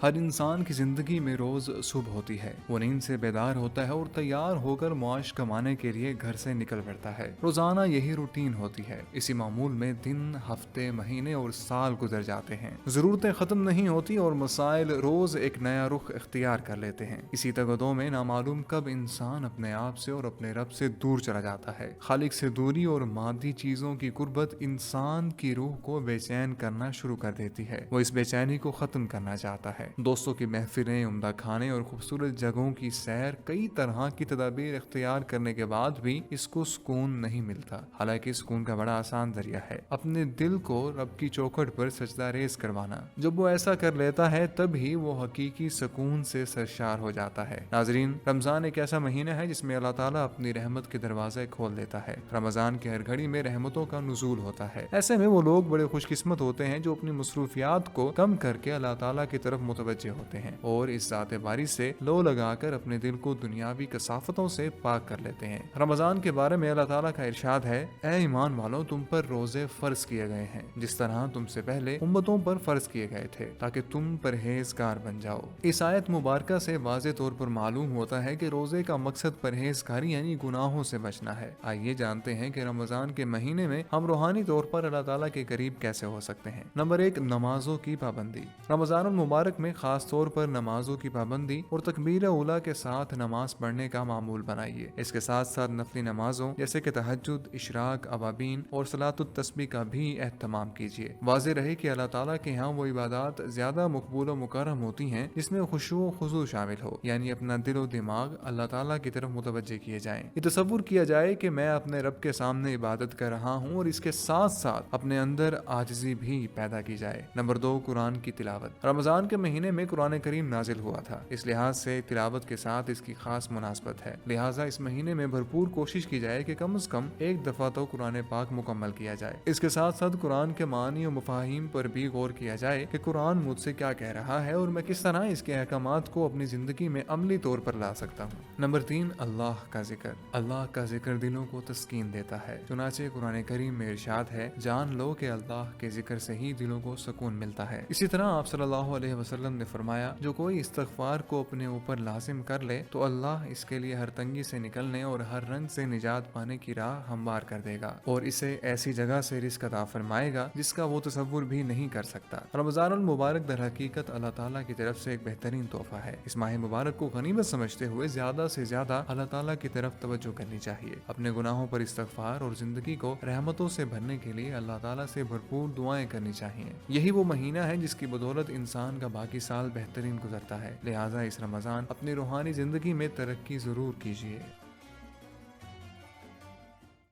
ہر انسان کی زندگی میں روز صبح ہوتی ہے، وہ نیند سے بیدار ہوتا ہے اور تیار ہو کر معاش کمانے کے لیے گھر سے نکل پڑتا ہے۔ روزانہ یہی روٹین ہوتی ہے۔ اسی معمول میں دن، ہفتے، مہینے اور سال گزر جاتے ہیں۔ ضرورتیں ختم نہیں ہوتی اور مسائل روز ایک نیا رخ اختیار کر لیتے ہیں۔ اسی تگدوں میں نامعلوم کب انسان اپنے آپ سے اور اپنے رب سے دور چلا جاتا ہے۔ خالق سے دوری اور مادی چیزوں کی قربت انسان کی روح کو بے چین کرنا شروع کر دیتی ہے۔ وہ اس بے چینی کو ختم کرنا چاہتا ہے۔ دوستوں کی محفلیں، عمدہ کھانے اور خوبصورت جگہوں کی سیر، کئی طرح کی تدابیر اختیار کرنے کے بعد بھی اس کو سکون نہیں ملتا۔ حالانکہ سکون کا بڑا آسان ذریعہ ہے اپنے دل کو رب کی چوکھٹ پر سجدہ ریز کروانا۔ جب وہ ایسا کر لیتا ہے تب ہی وہ حقیقی سکون سے سرشار ہو جاتا ہے۔ ناظرین، رمضان ایک ایسا مہینہ ہے جس میں اللہ تعالیٰ اپنی رحمت کے دروازے کھول دیتا ہے۔ رمضان کی ہر گھڑی میں رحمتوں کا نزول ہوتا ہے۔ ایسے میں وہ لوگ بڑے خوش قسمت ہوتے ہیں جو اپنی مصروفیات کو کم کر کے اللہ تعالیٰ کی طرف متوجہ ہوتے ہیں اور اس ذات باری سے لو لگا کر اپنے دل کو دنیاوی کثافتوں سے پاک کر لیتے ہیں۔ رمضان کے بارے میں اللہ تعالیٰ کا ارشاد ہے: اے ایمان والو، تم پر روزے فرض کیے گئے ہیں جس طرح تم سے پہلے امتوں پر فرض کیے گئے تھے تاکہ تم پرہیزگار بن جاؤ۔ اس آیت مبارکہ سے واضح طور پر معلوم ہوتا ہے کہ روزے کا مقصد پرہیزگاری یعنی گناہوں سے بچنا ہے۔ آئیے جانتے ہیں کہ رمضان کے مہینے میں ہم روحانی طور پر اللہ تعالیٰ کے قریب کیسے ہو سکتے ہیں۔ نمبر 1، نمازوں کی پابندی۔ رمضان المبارک میں خاص طور پر نمازوں کی پابندی اور تکبیر اولیٰ کے ساتھ نماز پڑھنے کا معمول بنائیے۔ اس کے ساتھ ساتھ نفلی نمازوں جیسے کہ تہجد، اشراق، اوابین اور صلاۃ التسبیح کا بھی اہتمام کیجیے۔ واضح رہے کہ اللہ تعالیٰ کے ہاں وہ عبادات زیادہ مقبول و مکرم ہوتی ہیں جس میں خشوع و خضوع شامل ہو، یعنی اپنا دل و دماغ اللہ تعالیٰ کی طرف متوجہ کیے جائیں۔ یہ تصور کیا جائے کہ میں اپنے رب کے سامنے عبادت کر رہا ہوں اور اس کے ساتھ ساتھ اپنے اندر عاجزی بھی پیدا کی جائے۔ نمبر 2، قرآن کی تلاوت۔ رمضان کے مہینے میں قرآن کریم نازل ہوا تھا، اس لحاظ سے تلاوت کے ساتھ اس کی خاص مناسبت ہے۔ لہٰذا اس مہینے میں بھرپور کوشش کی جائے کہ کم از کم ایک دفعہ تو قرآن پاک مکمل کیا جائے۔ اس کے ساتھ ساتھ قرآن کے معنی و مفاہیم پر بھی غور کیا جائے کہ قرآن مجھ سے کیا کہہ رہا ہے اور میں کس طرح اس کے احکامات کو اپنی زندگی میں عملی طور پر لا سکتا ہوں۔ نمبر 3، اللہ کا ذکر۔ اللہ کا ذکر دلوں کو تسکین دیتا ہے۔ چنانچہ قرآن کریم میں ارشاد ہے: جان لو کہ اللہ کے ذکر سے ہی دلوں کو سکون ملتا ہے۔ اسی طرح آپ صلی اللہ علیہ وسلم نے فرمایا: جو کوئی استغفار کو اپنے اوپر لازم کر لے تو اللہ اس کے لیے ہر تنگی سے نکلنے اور ہر رنج سے نجات پانے کی راہ ہموار کر دے گا اور اسے ایسی جگہ سے رزق عطا فرمائے گا جس کا وہ تصور بھی نہیں کر سکتا۔ رمضان المبارک در حقیقت اللہ تعالیٰ کی طرف سے ایک بہترین تحفہ ہے۔ اس ماہ مبارک کو غنیمت سمجھتے ہوئے زیادہ سے زیادہ اللہ تعالیٰ کی طرف توجہ کرنی چاہیے۔ اپنے گناہوں پر استغفار اور زندگی کو رحمتوں سے بھرنے کے لیے اللہ تعالیٰ سے بھرپور دعائیں کرنی چاہیے۔ یہی وہ مہینہ ہے جس کی بدولت انسان کا باقی سال بہترین گزرتا ہے۔ لہٰذا اس رمضان اپنی روحانی زندگی میں ترقی ضرور کیجیے۔